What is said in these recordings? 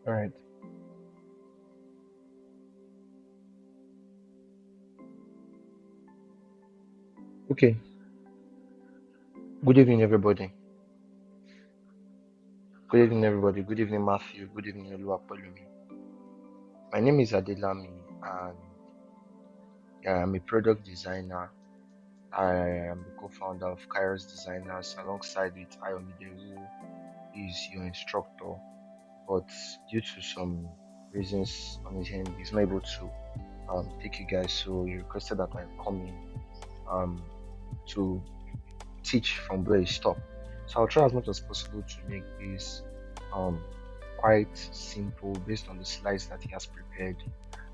All right. Okay. Good evening, everybody. Good evening, everybody. Good evening, Matthew. Good evening, Oluwapolumi. My name is Adelami, and I'm a product designer. I am the co-founder of Kairos Designers, alongside with Ayomide, who is your instructor. But due to some reasons on his end, he's not able to take you guys. So he requested that I come in um, to teach from where he stopped. So I'll try as much as possible to make this um, quite simple based on the slides that he has prepared.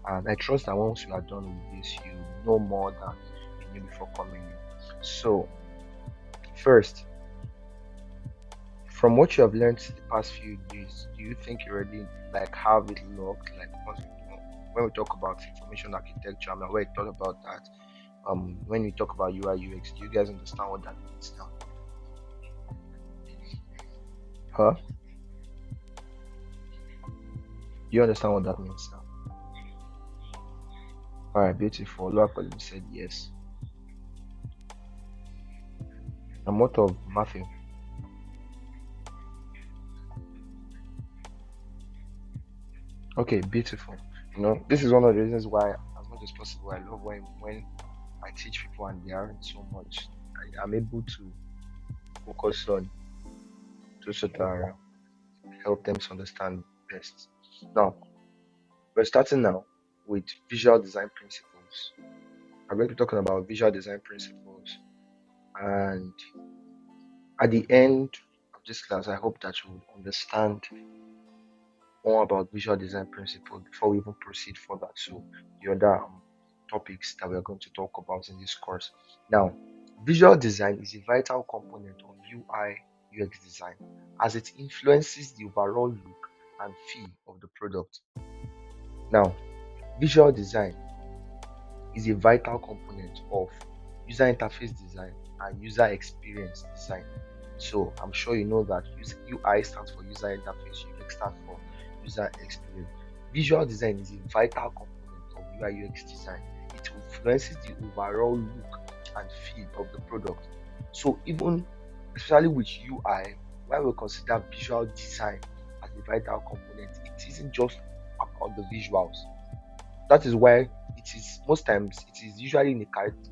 And I trust that once you are done with this, you know more than you knew before coming in. So, first, from what you have learned the past few days, do you think you already like have it locked? Like when we talk about information architecture, I'm aware you thought about that. When we talk about UI UX, do you guys understand what that means now? Huh? Do you understand what that means now? All right, beautiful. Laura Collins said yes. And what of Matthew? Okay, beautiful. This is one of the reasons why, as much as possible, I love when I teach people and they aren't so much. I'm able to focus on those that are help them to understand best. Now, we're starting now with visual design principles. I'm going to be talking about visual design principles, and at the end of this class, I hope that you will understand more about visual design principles before we even proceed further to the other topics that we are going to talk about in this course. Now, visual design is a vital component of UI UX design as it influences the overall look and feel of the product. Now, visual design is a vital component of user interface design and user experience design. So I'm sure you know that UI stands for user interface, UX stands for user experience. Visual design is a vital component of UI UX design. It influences the overall look and feel of the product. So even especially with UI, while we consider visual design as a vital component, it isn't just about the visuals. That is why it is most times it is usually in a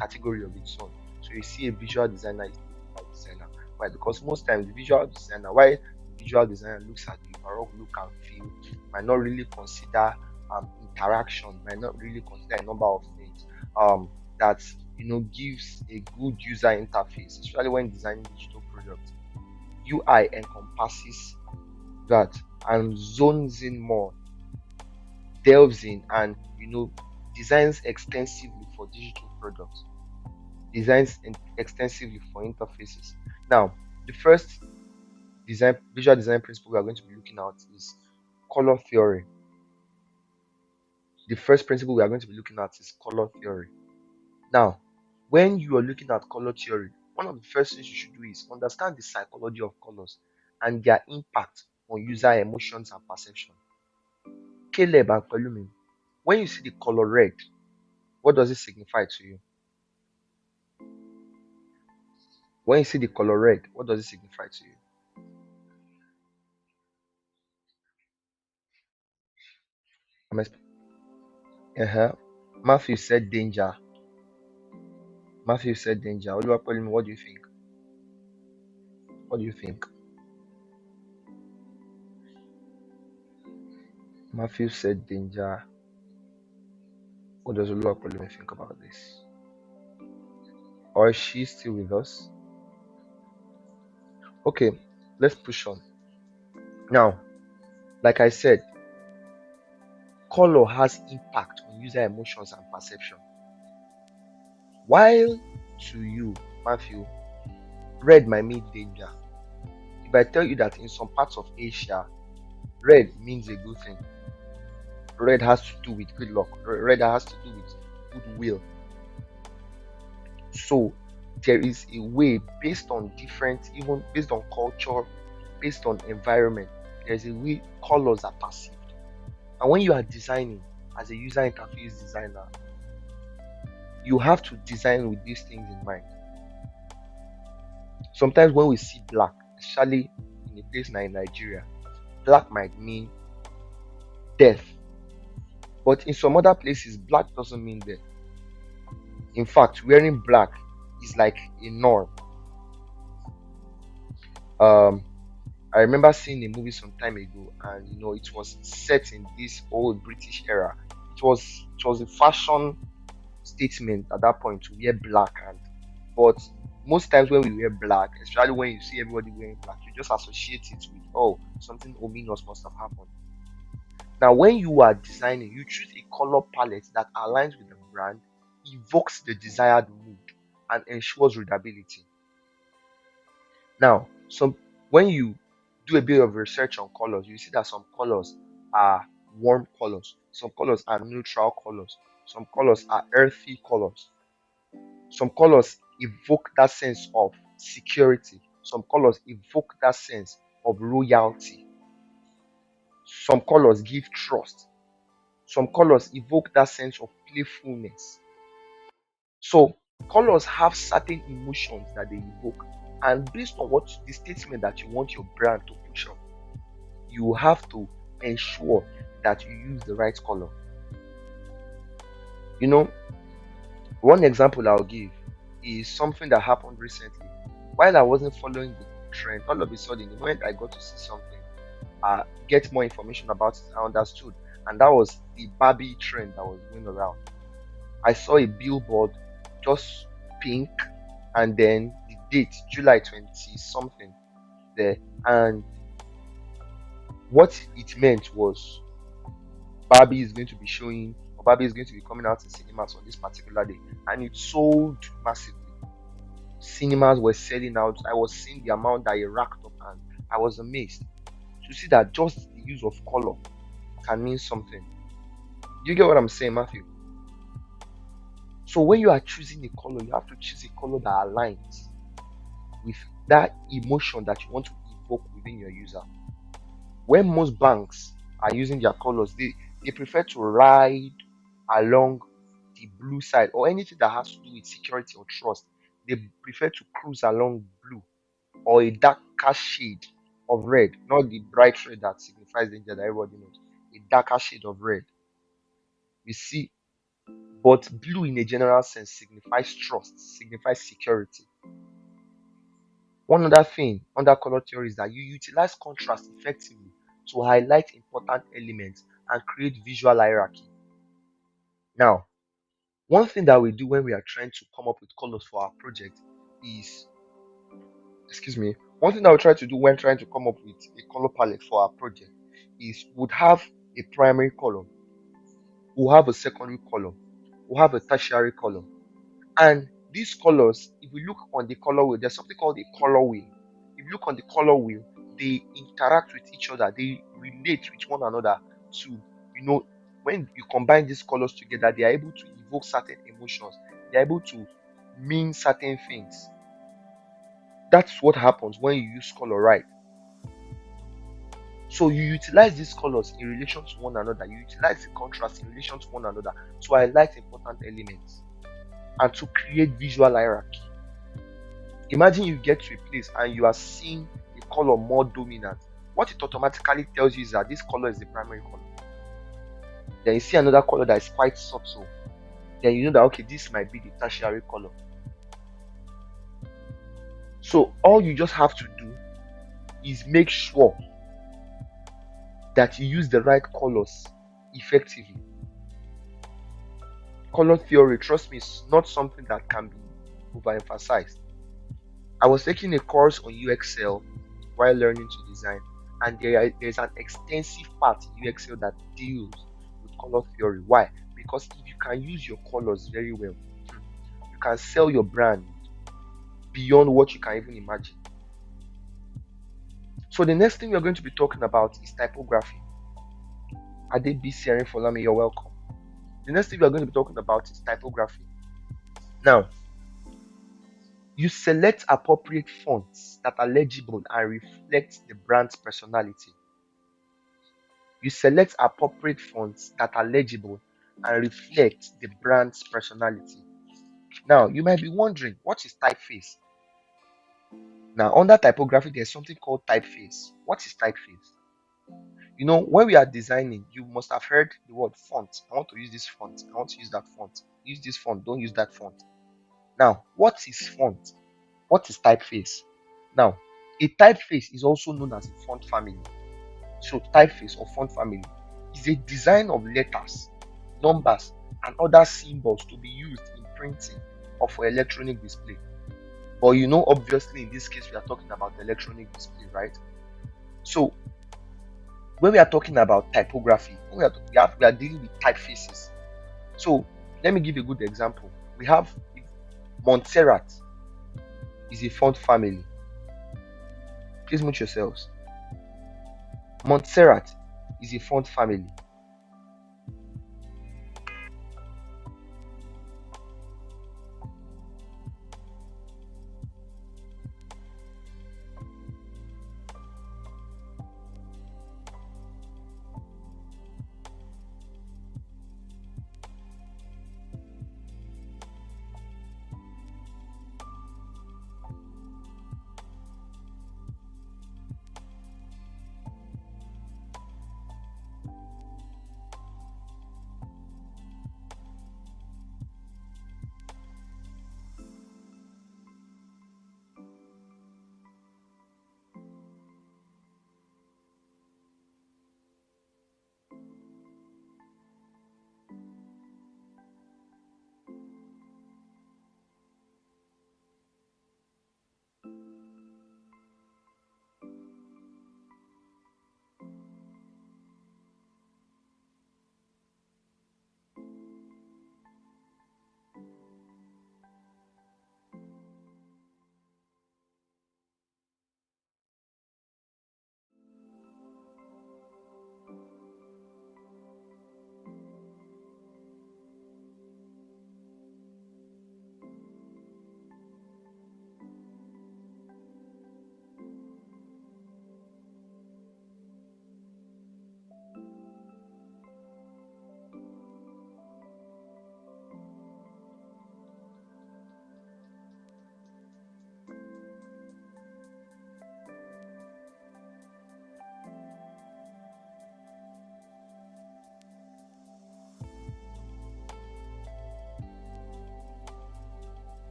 category of its own. So you see a visual designer is a visual designer. Why? Because most times the visual designer, why the visual designer looks at the overall look and feel, might not really consider interaction, might not really consider a number of things that gives a good user interface, especially when designing digital products. UI encompasses that and zones in more, delves in, and designs extensively for digital products, extensively for interfaces. Now, the first visual design principle we are going to be looking at is color theory. The first principle we are going to be looking at is color theory. Now, when you are looking at color theory, one of the first things you should do is understand the psychology of colors and their impact on user emotions and perception. Caleb and Pelumi, when you see the color red, what does it signify to you? When you see the color red, what does it signify to you? Uh-huh. Matthew said danger. Matthew said danger. Oluwapolumi, what do you think? What do you think? Matthew said danger. What does Oluwapolumi think about this? Or is she still with us? Okay, let's push on. Now, like I said, color has impact on user emotions and perception. While to you, Matthew, red might mean danger. If I tell you that in some parts of Asia, red means a good thing, red has to do with good luck, red has to do with goodwill. So there is a way, based on even based on culture, based on environment, there's a way colors are perceived. And when you are designing as a user interface designer, you have to design with these things in mind. Sometimes when we see black, especially in a place like Nigeria, black might mean death. But in some other places, black doesn't mean death. In fact, wearing black is like a norm. Um, I remember seeing a movie some time ago, and it was set in this old British era. It was a fashion statement at that point to wear black, but most times when we wear black, especially when you see everybody wearing black, you just associate it with, oh, something ominous must have happened. Now, when you are designing, you choose a color palette that aligns with the brand, evokes the desired mood, and ensures readability. Now, when you do a bit of research on colors, you see that some colors are warm colors, some colors are neutral colors, some colors are earthy colors, some colors evoke that sense of security, some colors evoke that sense of royalty, some colors give trust, some colors evoke that sense of playfulness. So colors have certain emotions that they evoke, and based on what the statement that you want your brand to push on, you have to ensure that you use the right color. You know, one example I'll give is something that happened recently. While I wasn't following the trend, all of a sudden, the moment I got to see something, get more information about it, I understood, and that was the Barbie trend that was going around. I saw a billboard, just pink, and then the date, July 20 something there. And what it meant was Barbie is going to be showing, or Barbie is going to be coming out in cinemas on this particular day. And it sold massively. Cinemas were selling out. I was seeing the amount that it racked up, and I was amazed to see that just the use of color can mean something. Do you get what I'm saying, Matthew? So when you are choosing a color, you have to choose a color that aligns with that emotion that you want to evoke within your user. When most banks are using their colors, they prefer to ride along the blue side, or anything that has to do with security or trust. They prefer to cruise along blue or a darker shade of red, not the bright red that signifies danger that everybody knows. A darker shade of red. You see, but blue in a general sense signifies trust, signifies security. One other thing under color theory is that you utilize contrast effectively to highlight important elements and create visual hierarchy. Now, one thing that we do when we are trying to come up with colors for our project is, excuse me, one thing that we try to do when trying to come up with a color palette for our project is would have a primary color, we'll have a secondary color, we'll have a tertiary color. And these colors, if we look on the color wheel, there's something called a color wheel. If you look on the color wheel, they interact with each other, they relate with one another to, when you combine these colors together, they are able to evoke certain emotions, they're able to mean certain things. That's what happens when you use color right. So you utilize these colors in relation to one another, you utilize the contrast in relation to one another to highlight important elements and to create visual hierarchy. Imagine you get to a place and you are seeing a color more dominant. What it automatically tells you is that this color is the primary color. Then you see another color that is quite subtle. Then you know that, okay, this might be the tertiary color. So all you just have to do is make sure that you use the right colors effectively. Color theory, trust me, is not something that can be overemphasized. I was taking a course on UXL while learning to design, and there's an extensive part in UXL that deals with color theory. Why? Because if you can use your colors very well, you can sell your brand beyond what you can even imagine. So the next thing we're going to be talking about is typography. Ade BC and Folami, you're welcome. The next thing we're going to be talking about is typography. Now, you select appropriate fonts that are legible and reflect the brand's personality. You select appropriate fonts that are legible and reflect the brand's personality. Now, you might be wondering, what is typeface? Now, under typography, there's something called typeface. What is typeface? When we are designing, you must have heard the word font. I want to use this font. I want to use that font. Use this font. Don't use that font. Now, what is font? What is typeface? Now, a typeface is also known as a font family. So, typeface or font family is a design of letters, numbers, and other symbols to be used in printing or for electronic display. But obviously, in this case, we are talking about electronic display, right? So, when we are talking about typography, we are dealing with typefaces. So, let me give a good example. We have Montserrat is a font family. Please mute yourselves. Montserrat is a font family.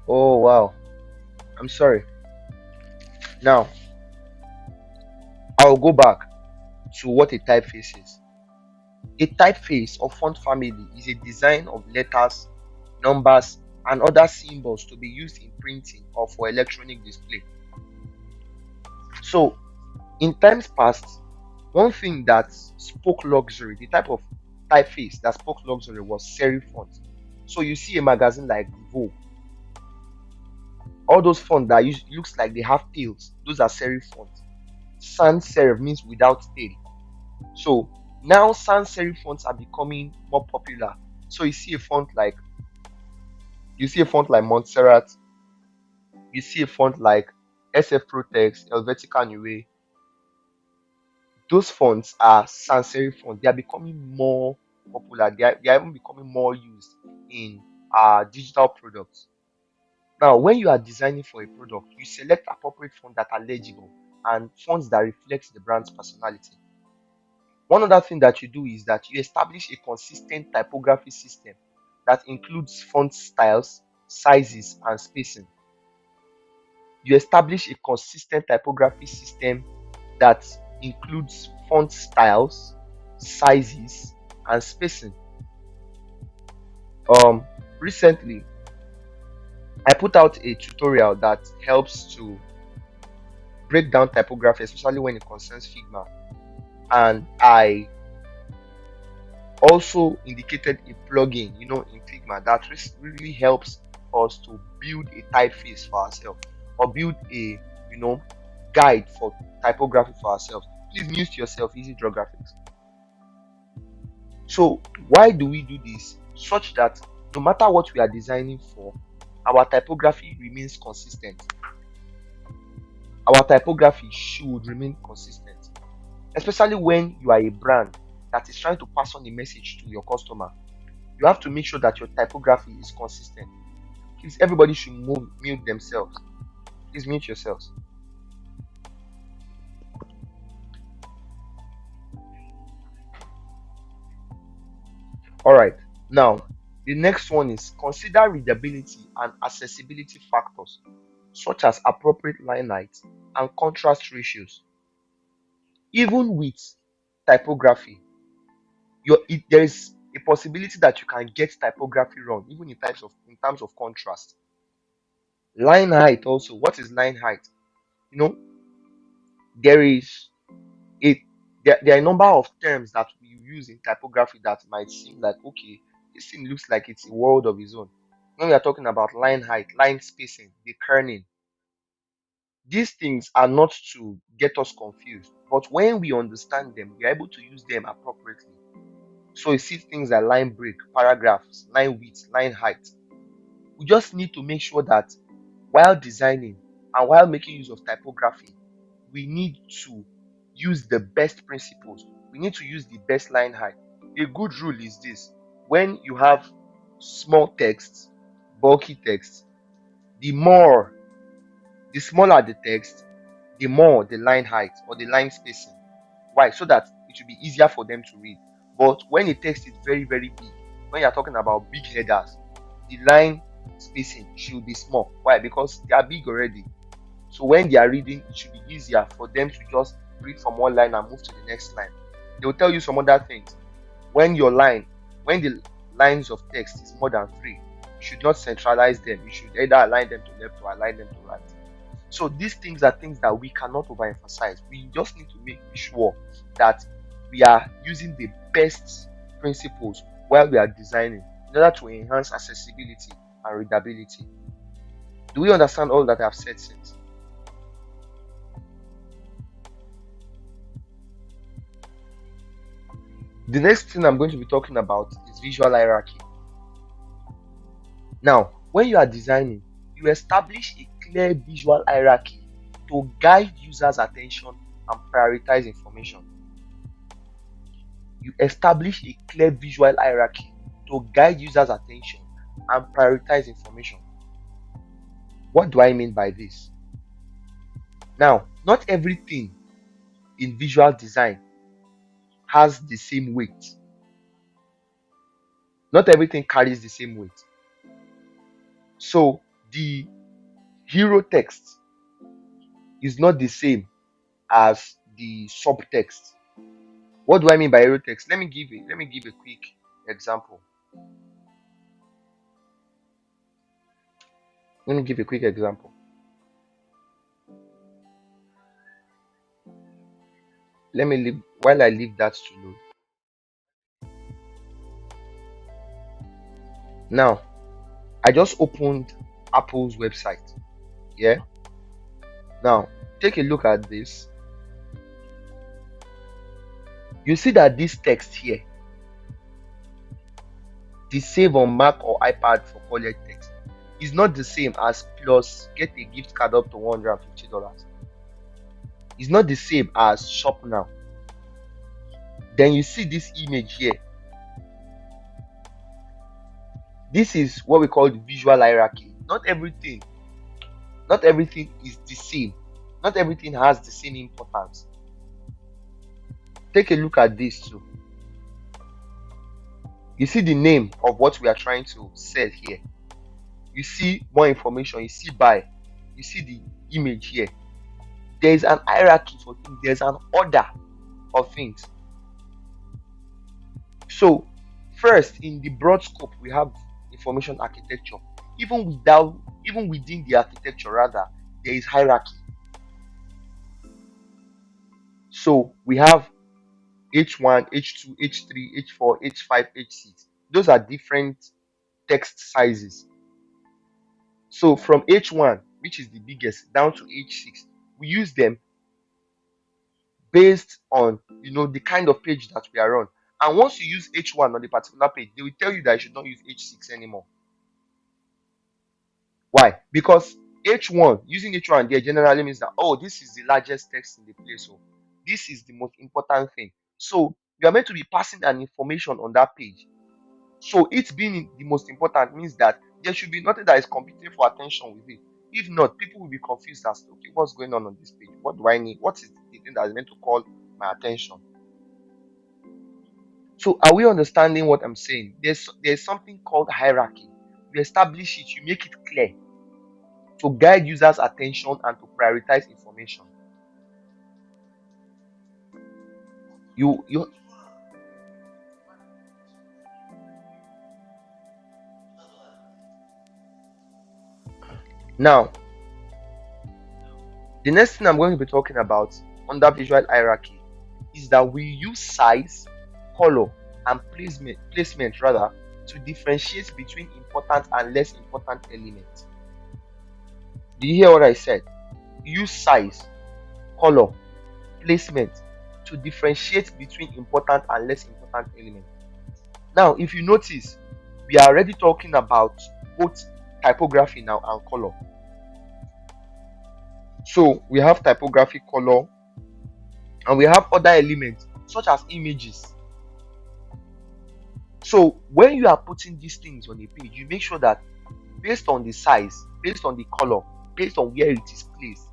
Oh wow, I'm sorry. Now, I'll go back to what a typeface is. A typeface or font family is a design of letters, numbers, and other symbols to be used in printing or for electronic display. So, in times past, one thing that spoke luxury, the type of typeface that spoke luxury was serif font. So you see a magazine like Vogue, all those fonts that looks like they have tails, those are serif fonts. Sans serif means without tail. So now sans serif fonts are becoming more popular. So you see a font like Montserrat, you see a font like SF Protex, Helvetica Neue. Those fonts are sans serif fonts. They are becoming more popular. They are even becoming more used in digital products. Now, when you are designing for a product, you select appropriate fonts that are legible and fonts that reflect the brand's personality. One other thing that you do is that you establish a consistent typography system that includes font styles, sizes, and spacing. You establish a consistent typography system that includes font styles, sizes, and spacing. Recently, I put out a tutorial that helps to break down typography, especially when it concerns Figma. And I also indicated a plugin, in Figma that really helps us to build a typeface for ourselves. or build a guide for typography for ourselves. Please mute yourself, Easy Draw Graphics. So why do we do this? Such that no matter what we are designing for, our typography remains consistent. Our typography should remain consistent, especially when you are a brand that is trying to pass on a message to your customer. You have to make sure that your typography is consistent. Please, everybody should mute themselves. Please mute yourselves. All right. Now, the next one is consider readability and accessibility factors, such as appropriate line height and contrast ratios. Even with typography, there is a possibility that you can get typography wrong, even in terms of contrast. Line height also. What is line height? You know, there is a there are a number of terms that we use in typography that might seem like, okay, this thing looks like it's a world of its own. When we are talking about line height, line spacing, the kerning, these things are not to get us confused, but when we understand them, we are able to use them appropriately. So you see things like line break, paragraphs, line width, line height. We just need to make sure that while designing and while making use of typography, we need to use the best principles. We need to use the best line height. A good rule is this: when you have small text, bulky text, the smaller the text, the more the line height or the line spacing. Why? So that it will be easier for them to read. But when the text is very, very big, when you're talking about big headers, the line spacing should be small. Why? Because they are big already. So when they are reading, it should be easier for them to just read from one line and move to the next line. They will tell you some other things. When the lines of text is more than three, you should not centralize them. You should either align them to left or align them to right. So these things are things that we cannot overemphasize. We just need to make sure that we are using the best principles while we are designing in order to enhance accessibility and readability. Do we understand all that I've said since? The next thing I'm going to be talking about is visual hierarchy. Now, when you are designing, you establish a clear visual hierarchy to guide users' attention and prioritize information. You establish a clear visual hierarchy to guide users' attention and prioritize information. What do I mean by this? Now, not everything in visual design has the same weight. Not everything carries the same weight. So, the hero text is not the same as the subtext. What do I mean by hero text? Let me give a quick example. Let me give a quick example. Let me leave while I leave that to load. Now, I just opened Apple's website. Yeah. Now, take a look at this. You see that this text here, the save on Mac or iPad for colored text, is not the same as plus get a gift card up to $150. It's not the same as shop now. Then you see this image here. This is what we call the visual hierarchy. Not everything is the same. Not everything has the same importance. Take a look at this too. You see the name of what we are trying to sell here. You see more information. You see buy. You see the image here. There is an hierarchy for things. There's an order of things. So first, in the broad scope, we have information architecture. Even within the architecture, rather, there is hierarchy. So we have H1, H2, H3, H4, H5, H6. Those are different text sizes. So from H1, which is the biggest, down to H6. We use them based on the kind of page that we are on. And once you use H1 on the particular page, they will tell you that you should not use H6 anymore. Why? Because H1, using H1 there generally means that, oh, this is the largest text in the place. So this is the most important thing. So you are meant to be passing an information on that page. So it being the most important means that there should be nothing that is competing for attention with it. If not, people will be confused as to, okay, what's going on this page? What do I need? What is the thing that is meant to call my attention? So are we understanding what I'm saying? There's something called hierarchy. You establish it, you make it clear to guide users' attention and to prioritize information. You now, the next thing I'm going to be talking about under visual hierarchy is that we use size, color, and placement rather to differentiate between important and less important elements. Do you hear what I said? Use size, color, placement to differentiate between important and less important elements. Now, if you notice, we are already talking about both typography now and color. So we have typography, color, and we have other elements such as images. So when you are putting these things on a page, you make sure that based on the size, based on the color, based on where it is placed,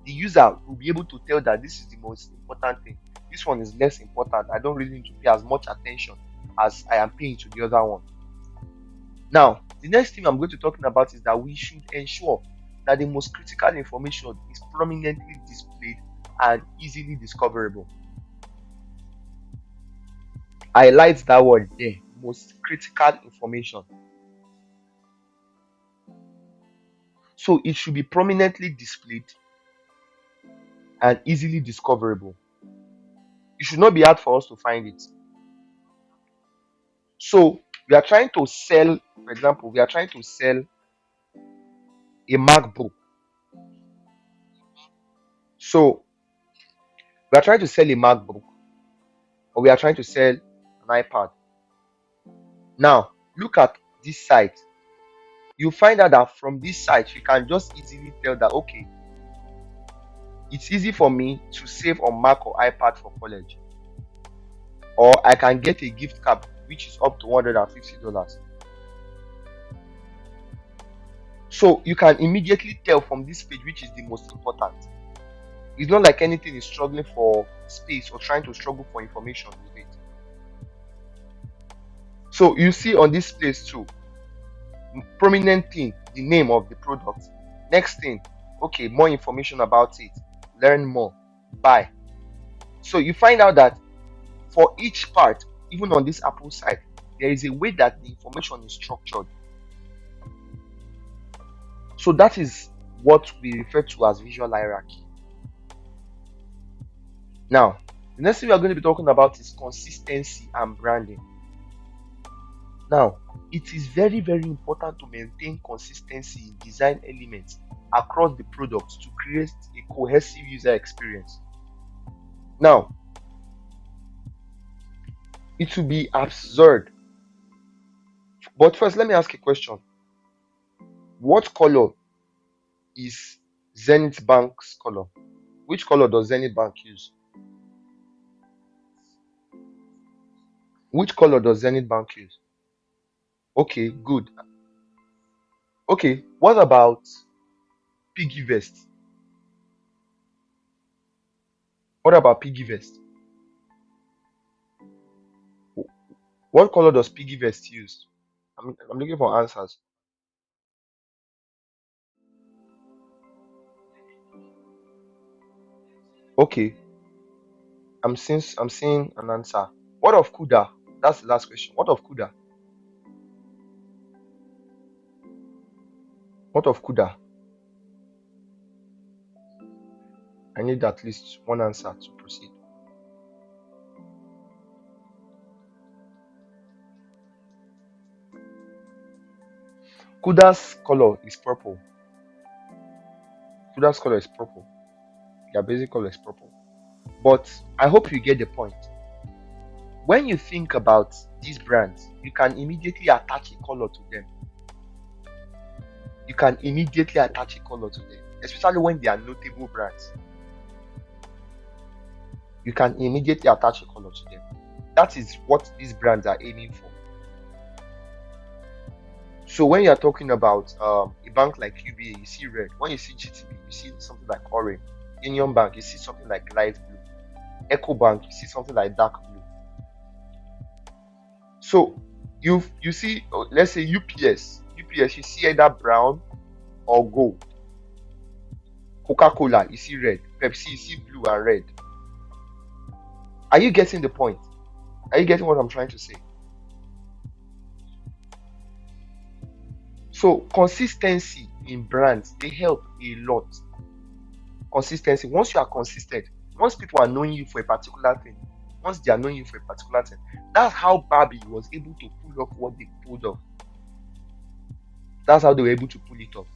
the user will be able to tell that this is the most important thing. This one is less important. I don't really need to pay as much attention as I am paying to the other one. Now, the next thing I'm going to be talking about is that we should ensure that the most critical information is prominently displayed and easily discoverable. I highlight that word there, most critical information. So it should be prominently displayed and easily discoverable. It should not be hard for us to find it. So we are trying to sell, for example, we are trying to sell a MacBook. So we are trying to sell a MacBook, or we are trying to sell an iPad. Now, look at this site. You find out that from this site, you can just easily tell that, okay, it's easy for me to save on Mac or iPad for college, or I can get a gift card which is up to $150. So you can immediately tell from this page which is the most important. It's not like anything is struggling for space or trying to struggle for information with it. So you see on this place too, prominent thing, the name of the product. Next thing, okay, more information about it, learn more, buy. So you find out that for each part, even on this Apple side, there is a way that the information is structured. So that is what we refer to as visual hierarchy. Now, the next thing we are going to be talking about is consistency and branding. Now, it is very, very important to maintain consistency in design elements across the product to create a cohesive user experience. Now, it will be absurd. But first, let me ask a question. What color is Zenith Bank's color? Which color does Zenith Bank use? Which color does Zenith Bank use? Okay, good. Okay, what about Piggy Vest? What about Piggy Vest? What color does Piggy Vest use? I'm looking for answers. Okay, I'm seeing an answer. What of Kuda? That's the last question. What of Kuda? What of Kuda? I need at least one answer to proceed. Kuda's color is purple. Fuda's color is purple. Their basic color is purple. But I hope you get the point. When you think about these brands, you can immediately attach a color to them. You can immediately attach a color to them, especially when they are notable brands. You can immediately attach a color to them. That is what these brands are aiming for. So when you're talking about a bank like UBA, you see red. When you see GTB, you see something like orange. Union Bank, you see something like light blue. Echo Bank, you see something like dark blue. So you see, let's say UPS, you see either brown or gold. Coca-Cola, you see red. Pepsi, you see blue and red. Are you getting the point? Are you getting what I'm trying to say? So consistency in brands, they help a lot. Consistency. Once you are consistent, once people are knowing you for a particular thing, once they are knowing you for a particular thing, that's how Barbie was able to pull off what they pulled off. That's how they were able to pull it off.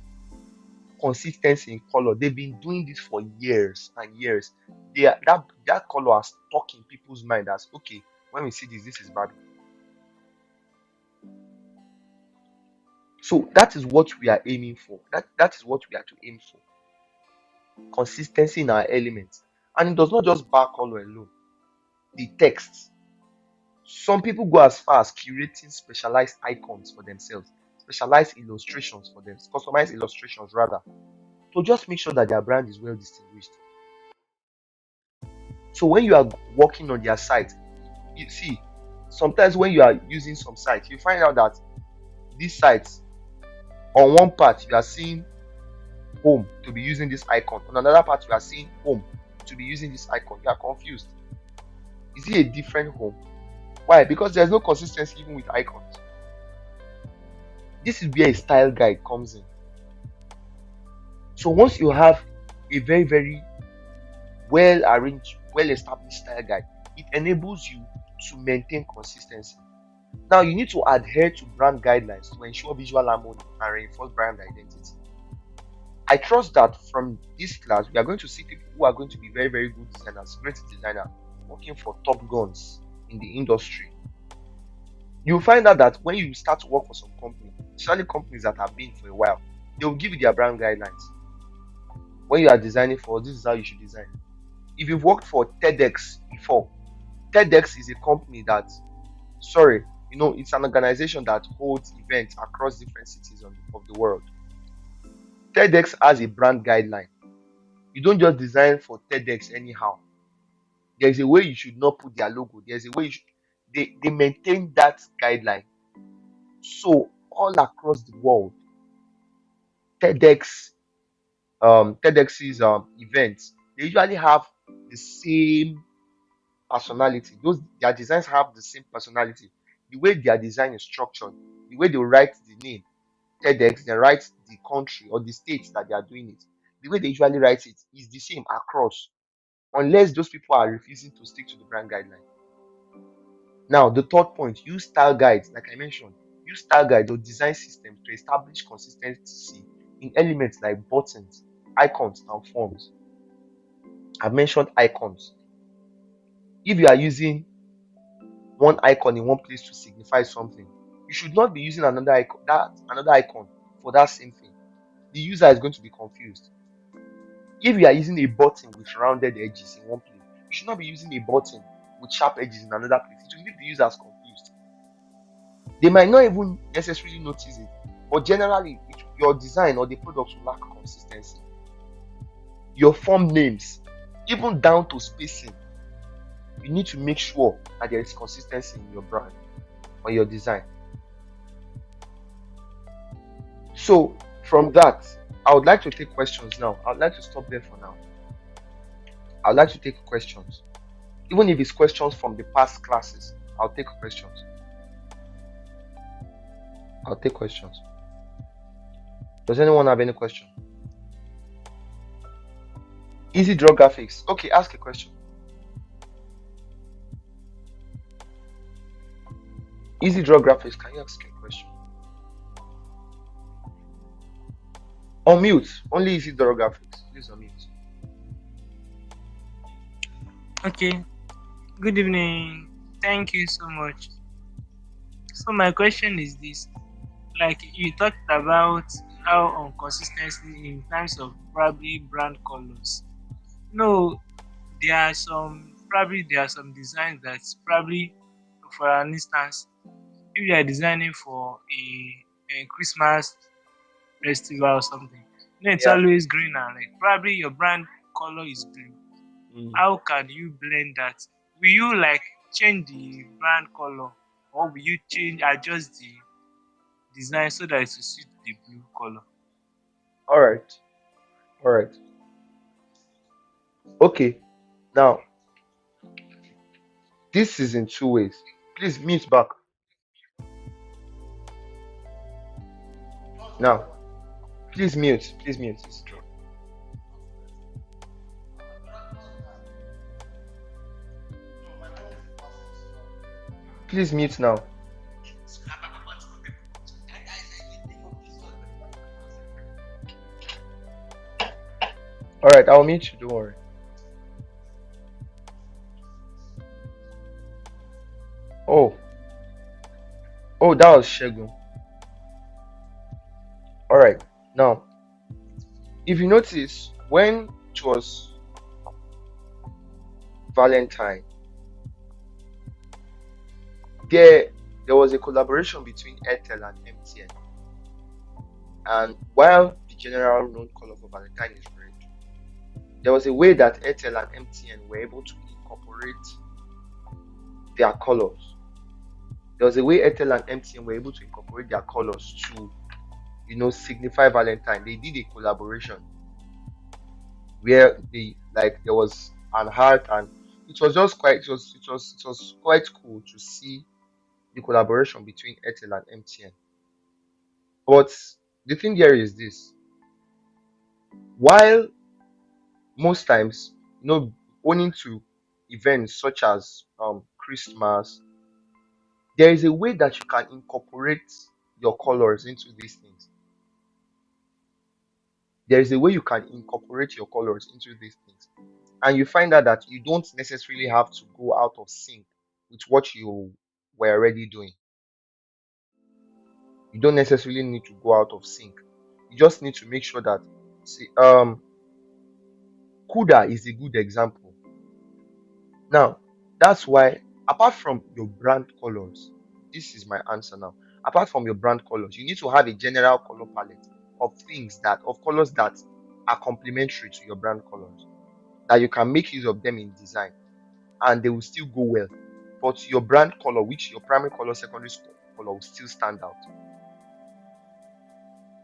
Consistency in color. They've been doing this for years and years. That color has stuck in people's mind as, okay, when we see this is Barbie. So that is what we are aiming for. That is what we are to aim for. Consistency in our elements. And it does not just bar color alone. The text. Some people go as far as curating specialized icons for themselves, specialized illustrations for them, customized illustrations rather, to just make sure that their brand is well distinguished. So when you are working on their site, you see, sometimes when you are using some sites, you find out that these sites, on one part you are seeing home to be using this icon, on another part you are seeing home to be using this icon. You are confused. Is it a different home? Why? Because there's no consistency even with icons. This is where a style guide comes in. So once you have a very, very well arranged, well established style guide, it enables you to maintain consistency. Now you need to adhere to brand guidelines to ensure visual harmony and reinforce brand identity. I trust that from this class we are going to see people who are going to be very, very good designers, great designers, working for top guns in the industry. You'll find out that when you start to work for some company, especially companies that have been for a while, they will give you their brand guidelines. When you are designing for, this is how you should design. If you've worked for TEDx before, TEDx is a company that, it's an organization that holds events across different cities of the world. TEDx has a brand guideline. You don't just design for TEDx anyhow. There's a way you should not put their logo. There's a way they maintain that guideline. So all across the world, TEDx's events, they usually have the same personality. Their designs have the same personality. The way their design is structured, the way they write the name TEDx, they write the country or the states that they are doing it. The way they usually write it is the same across, unless those people are refusing to stick to the brand guideline. Now, the third point, use style guides. Like I mentioned, use style guides or design systems to establish consistency in elements like buttons, icons, and forms. I've mentioned icons. If you are using one icon in one place to signify something, you should not be using another icon for that same thing. The user is going to be confused. If you are using a button with rounded edges in one place, you should not be using a button with sharp edges in another place. It will leave the users confused. They might not even necessarily notice it, but generally, your design or the product will lack consistency. Your form names, even down to spacing, you need to make sure that there is consistency in your brand or your design. So from that, I would like to take questions now. I would like to stop there for now. I would like to take questions. Even if it's questions from the past classes, I'll take questions. I'll take questions. Does anyone have any question? Easy Draw Graphics. Okay, ask a question. Easy Draw Graphics, can you ask a question? On mute, only Easy Draw Graphics. Please unmute. Okay, good evening. Thank you so much. So my question is this: like you talked about how inconsistency in terms of probably brand colors. No, there are some designs that's probably, for an instance, if you are designing for a Christmas festival or something, it's Yeah. always green and red. Probably your brand color is blue. Mm. How can you blend that? Will you like change the brand color, or will you change adjust the design so that it will suit the blue color? All right. All right. Okay. Now, this is in two ways. Please mute back. Now, please mute. Please mute. It's true. Please mute now. All right. I'll mute you. Don't worry. Oh. Oh, that was Shegun. All right. Now, if you notice, when it was Valentine, there there was a collaboration between Airtel and MTN. And while the general known color for Valentine is red, there was a way that Airtel and MTN were able to incorporate their colors. There was a way Airtel and MTN were able to incorporate their colors to, signify Valentine. They did a collaboration where they like there was an heart, and it was quite cool to see the collaboration between Airtel and MTN. But the thing here is this: while most times, owning to events such as Christmas, there is a way that you can incorporate your colors into these things. There is a way you can incorporate your colors into these things. And you find out that you don't necessarily have to go out of sync with what you were already doing. You don't necessarily need to go out of sync. You just need to make sure that, see, Kuda is a good example. Now, that's why, apart from your brand colors, this is my answer now. Apart from your brand colors, you need to have a general color palette of colors that are complementary to your brand colors, that you can make use of them in design and they will still go well. But your brand color, which your primary color, secondary color, will still stand out.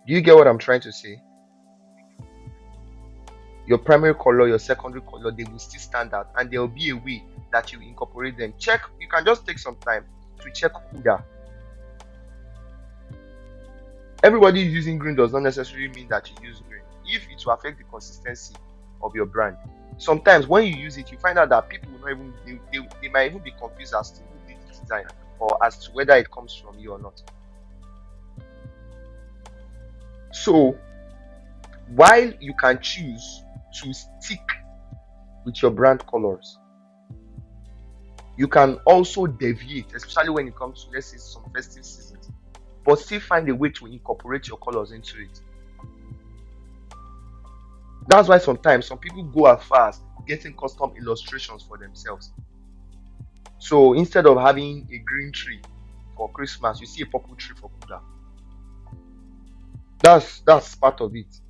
Do you get what I'm trying to say? Your primary color, your secondary color, they will still stand out, and there will be a way that you incorporate them. Check, you can just take some time to check CUDA. Everybody using green does not necessarily mean that you use green. If it will affect the consistency of your brand, sometimes when you use it, you find out that people will not even they might even be confused as to who did the design or as to whether it comes from you or not. So while you can choose to stick with your brand colors, you can also deviate, especially when it comes to, let's say, some festive seasons, but still find a way to incorporate your colors into it. That's why sometimes some people go as far as getting custom illustrations for themselves. So instead of having a green tree for Christmas, you see a purple tree for Buddha. That's part of it.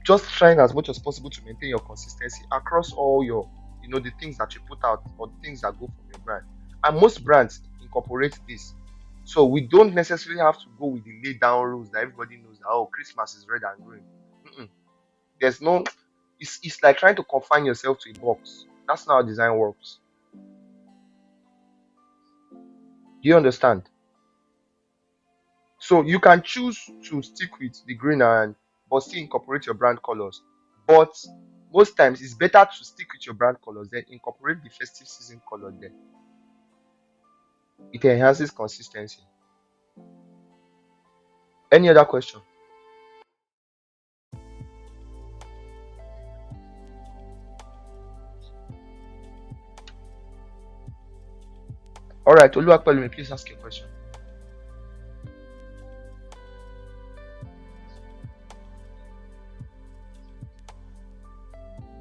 Just trying as much as possible to maintain your consistency across all your, the things that you put out or the things that go from your brand. And most brands incorporate this. So we don't necessarily have to go with the laid down rules that everybody knows that, oh, Christmas is red and green. Mm-mm. There's no, it's like trying to confine yourself to a box. That's not how design works. Do you understand? So you can choose to stick with the green and but still incorporate your brand colors. But most times it's better to stick with your brand colors than incorporate the festive season color there. It enhances consistency. Any other question? All right, Oluwapelumi, please ask your question.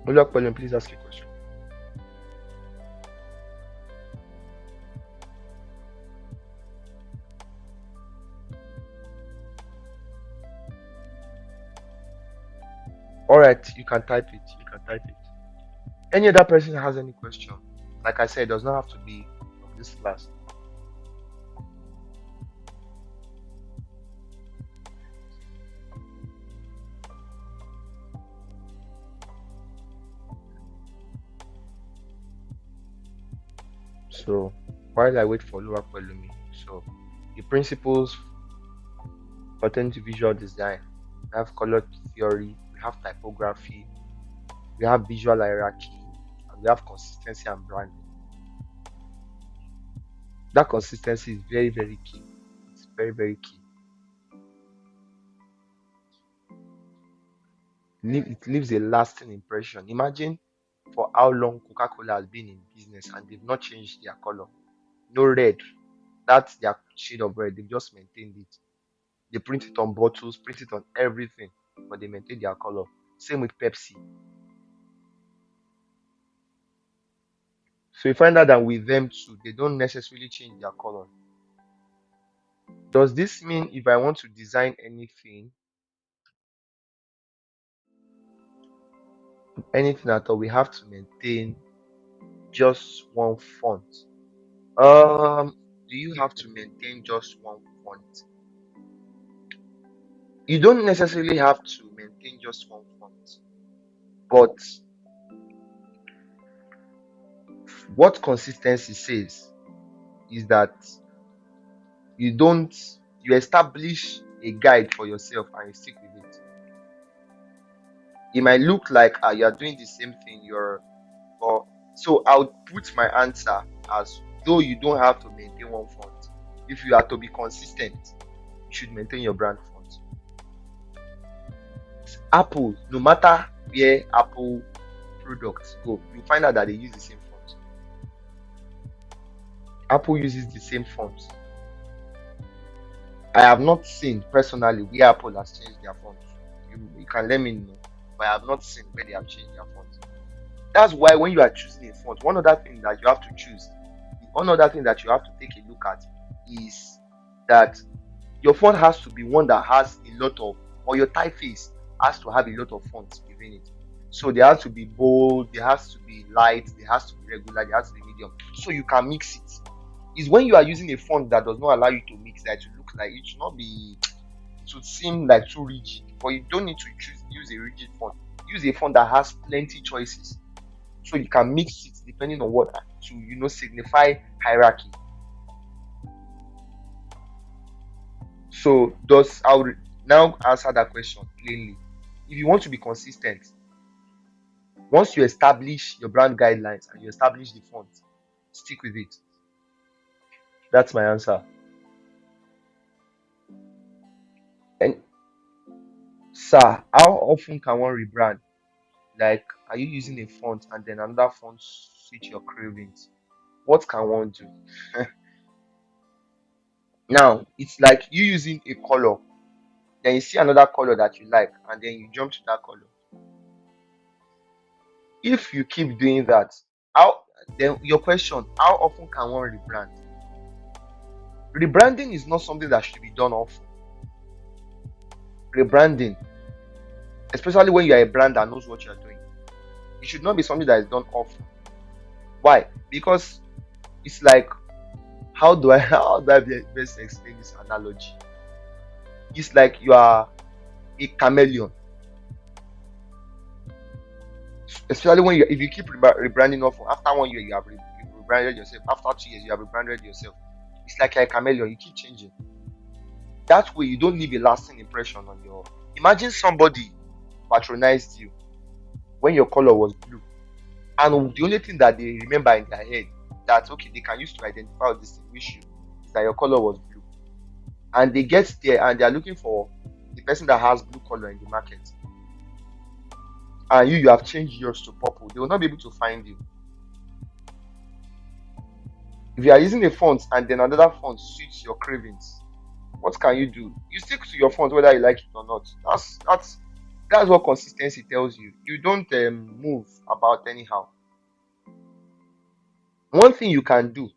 Oluwapelumi, please ask your question. All right, you can type it. You can type it. Any other person has any question? Like I said, it does not have to be of this class. So while I wait for Oluwapelumi, so the principles pertaining to visual design, we have color theory, we have typography, we have visual hierarchy, and we have consistency and branding. That consistency is very, very key. It's very, very key. It leaves a lasting impression. Imagine for how long Coca-Cola has been in business and they've not changed their color. No red. That's their shade of red. They've just maintained it. They print it on bottles, print it on everything, but they maintain their color. Same with Pepsi. So you find out that with them too, they don't necessarily change their color. Does this mean if I want to design anything at all, we have to maintain just one font? Do you have to maintain just one font? You don't necessarily have to maintain just one font, but what consistency says is that you establish a guide for yourself and you stick with it. It might look like you are doing the same thing, so I'll put my answer as though you don't have to maintain one font. If you are to be consistent, you should maintain your brand font. Apple, no matter where Apple products go, you find out that they use the same font. Apple uses the same font. I have not seen personally where Apple has changed their font. You can let me know, but I have not seen where they have changed their font. That's why when you are choosing a font, one other thing that you have to take a look at is that your font has to be one that has a lot of, or your typeface has to have a lot of fonts within it. So there has to be bold, there has to be light, there has to be regular, there has to be medium, so you can mix it. It's when you are using a font that does not allow you to mix that to look like it should not be, it should seem like too rigid. But you don't need to use a rigid font. Use a font that has plenty choices, so you can mix it depending on what to signify hierarchy. So I'll now answer that question plainly. If you want to be consistent, once you establish your brand guidelines and you establish the font, stick with it. That's my answer. And sir, how often can one rebrand? Like, are you using a font and then another font suit your cravings? What can one do? Now, it's like you using a color, then you see another color that you like, and then you jump to that color. If you keep doing that, how then your question, how often can one rebrand? Rebranding is not something that should be done often. Rebranding, especially when you are a brand that knows what you are doing, it should not be something that is done often. Why? Because it's like, how do I best explain this analogy? It's like you are a chameleon. Especially if you keep rebranding often, after 1 year you have rebranded yourself, after 2 years you have rebranded yourself. It's like you're a chameleon, you keep changing. That way you don't leave a lasting impression on your. Imagine somebody patronized you when your color was blue, and the only thing that they remember in their head that okay they can use to identify or distinguish you is that your color was blue, and they get there and they are looking for the person that has blue color in the market, and you have changed yours to purple. They will not be able to find you. If you are using a font and then another font suits your cravings, what can you do? You stick to your font whether you like it or not. That's what consistency tells you. You don't move about anyhow. One thing you can do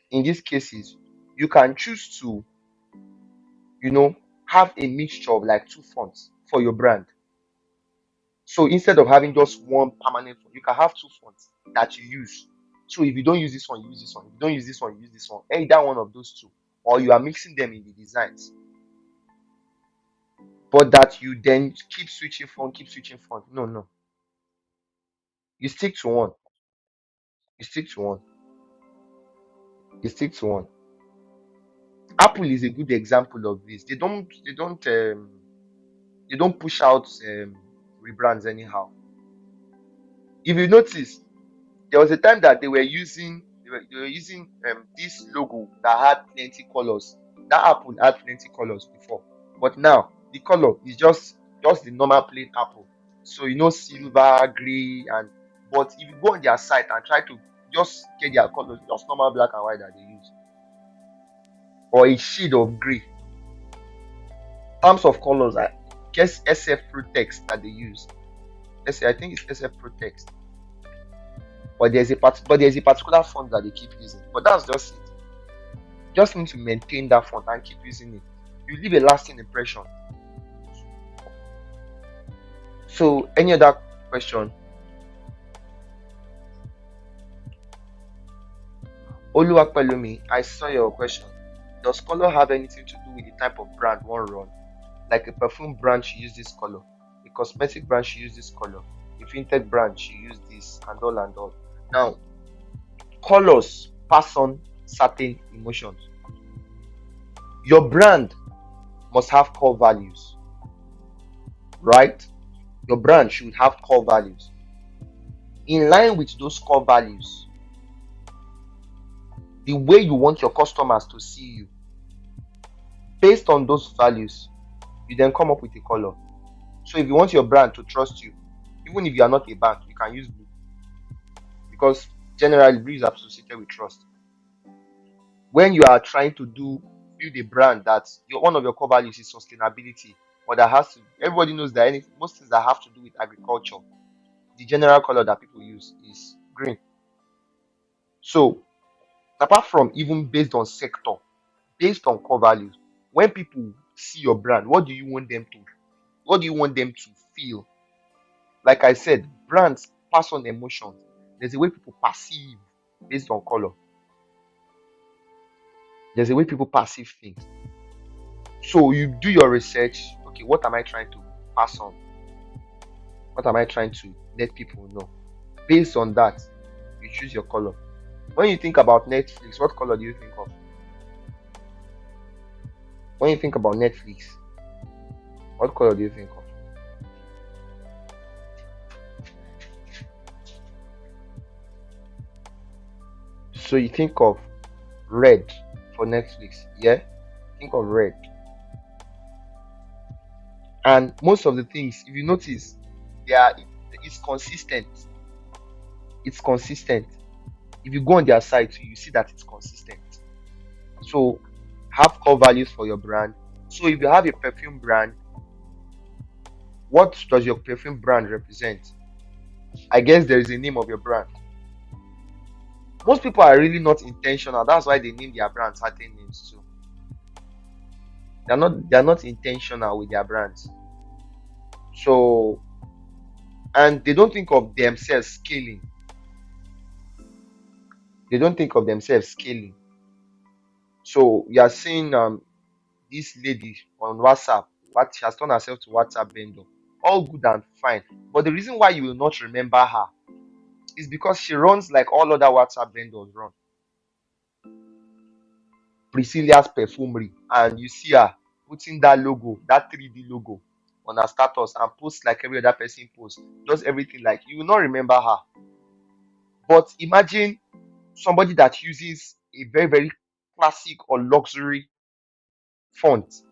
in these cases, you can choose to, you know, have a mixture of like two fonts for your brand. So instead of having just one permanent font, you can have two fonts that you use. So if you don't use this one, you use this one. If you don't use this one, you use this one. Either one of those two, or you are mixing them in the designs. But that you then keep switching font, keep switching font. No, no. You stick to one. You stick to one. You stick to one. Apple is a good example of this. They don't push out rebrands anyhow. If you notice, there was a time that they were using this logo that had plenty colors. That apple had plenty colors before, but now the color is just the normal plain apple. So silver, gray, and but if you go on their site and try to just get their colors, just normal black and white that they use, or a shade of gray. Terms of colors, I guess SF Protex that they use. I think it's SF Protex. But there's a particular font that they keep using. But that's just it. Just need to maintain that font and keep using it. You leave a lasting impression. So, any other question? Oluwapelumi, I saw your question. Does color have anything to do with the type of brand one run? Like a perfume brand should use this color, a cosmetic brand should use this color, a fintech brand should use this, and all and all. Now, colors pass on certain emotions. Your brand must have core values, right? Your brand should have core values. In line with those core values, the way you want your customers to see you, based on those values, you then come up with a color. So if you want your brand to trust you, even if you are not a bank, you can use blue, because generally blue is associated with trust. When you are trying to build a brand that one of your core values is sustainability, or that has to, everybody knows that most things that have to do with agriculture, the general color that people use is green. So apart from even based on sector, based on core values, when people see your brand, what do you want them to feel? Like I said, brands pass on emotions. There's a way people perceive based on color. There's a way people perceive things. So you do your research. Okay, what am I trying to pass on? What am I trying to let people know? Based on that, you choose your color. When you think about Netflix, what color do you think of? When you think about Netflix, what color do you think of? So you think of red for Netflix, yeah? Think of red. And most of the things, if you notice, it's consistent. It's consistent. If you go on their site, you see that it's consistent. So have core values for your brand. So if you have a perfume brand, what does your perfume brand represent? I guess there is a name of your brand. Most people are really not intentional. That's why they name their brand certain names too. They're not intentional with their brands. So, and they don't think of themselves scaling. They don't think of themselves scaling. So you are seeing this lady on WhatsApp, what she has turned herself to WhatsApp vendor. All good and fine. But the reason why you will not remember her is because she runs like all other WhatsApp vendors run. Priscilla's Perfumery, and you see her putting that logo, that 3D logo on her status and posts like every other person posts, does everything like you will not remember her. But imagine somebody that uses a very, very classic or luxury font.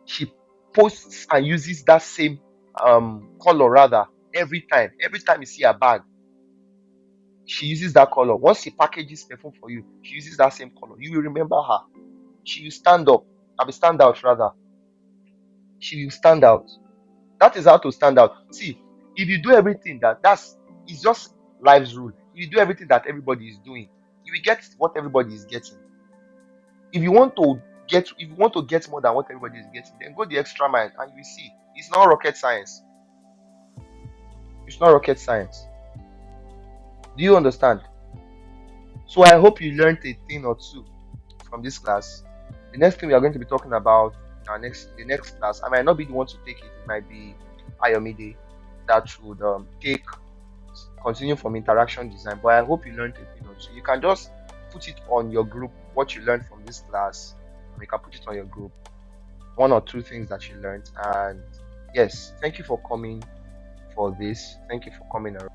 She posts and uses that same color rather every time. Every time you see her bag, She uses that color. Once she packages perfume for you, she uses that same color. You will remember her. She will stand up. I will stand out rather. She will stand out. That is how to stand out. See, if you do everything it's just life's rule. If you do everything that everybody is doing, you will get what everybody is getting. If you want to get more than what everybody is getting, then go the extra mile and you will see. It's not rocket science. It's not rocket science. Do you understand? So I hope you learned a thing or two from this class. The next thing we are going to be talking about in the next class, I might not be the one to take it. It might be Ayomide that would continue from interaction design. But I hope you learned a thing or two. You can just put it on your group what you learned from this class. You can put it on your group, one or two things that you learned. And yes, thank you for coming for this. Thank you for coming around.